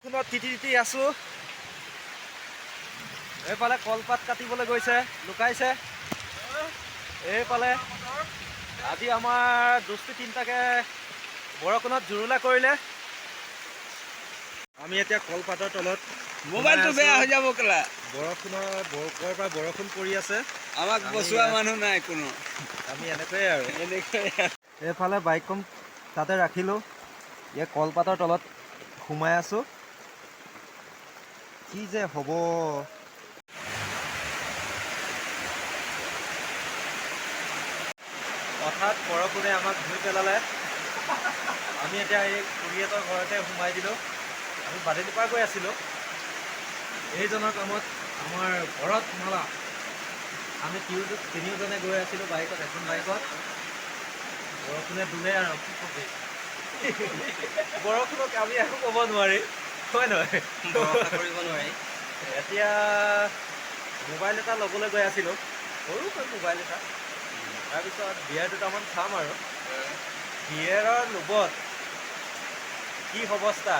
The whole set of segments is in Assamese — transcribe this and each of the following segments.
বৰষুণত তিতি তিতি আছো। এইফালে কলপাত কাটিবলৈ গৈছে, লুকাইছে। এইফালে আজি আমাৰ দুষ্টি তিনিটাকে বৰষুণত জুৰুলা কৰিলে। আমি এতিয়া কলপাতৰ তলত মোবাইলটো বেয়া হৈ যাব কেলা। বৰষুণৰ বৰকৰ পৰা বৰষুণ পৰি আছে। আমাক বচোৱা মানুহ নাই কোনো। আমি এনেকৈয়ে আৰু এনেকৈ এইফালে বাইকখন তাতে ৰাখিলোঁ। এই কলপাতৰ তলত সোমাই আছোঁ। কি যে হ'ব। হঠাৎ বৰষুণে আমাক ধুই পেলালে। আমি এতিয়া এই খুৰীহঁতৰ ঘৰতে সোমাই দিলোঁ। আমি বাদলিপাৰ গৈ আছিলোঁ। এইজনৰ কামত আমাৰ ঘৰত সোমালা। আমি তিনিওজনে গৈ আছিলোঁ বাইকত, এখন বাইকত। বৰষুণে ধুলে আৰু কি কবি। বৰষুণক আমি একো ক'ব নোৱাৰি, হয় নহয়? কৰিব নোৱাৰি। এতিয়া মোবাইল এটা ল'বলৈ গৈ আছিলোঁ, সৰুকৈ মোবাইল এটা। তাৰপিছত বিয়েৰ দুটামান খাম আৰু বিয়েৰৰ লোভত কি অৱস্থা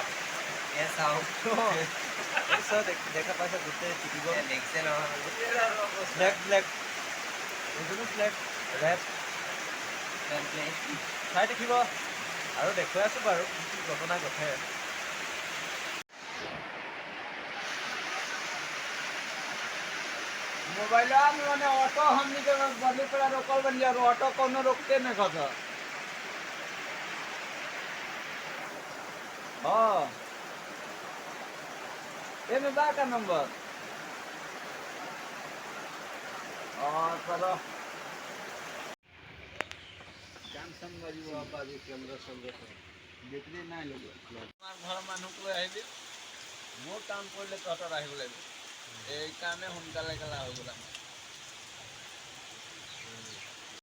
দেখা পাইছে, গোটেই টিপিব ব্লেক ব্লেক ব্লেক ৰেড চাই থাকিব আৰু দেখুৱাই আছোঁ বাৰু কি কি ঘটনা ঘটে। मोबाइल में ऑटो हमने के बदली पर रोकल बन जा ऑटो कोनो रोकते न खस। हाँ ये में बा का नंबर। हाँ चलो जंक्शन बजी बाबा जी केंद्र संगे देखले ना लोग আমার ঘর মানুষ লৈ আহিবি মোৰ কাম কৰিলে তহঁতৰ আহিব লাগিব এই কাৰণে সোনকালে গেলা হৈ গ'ল আমাৰ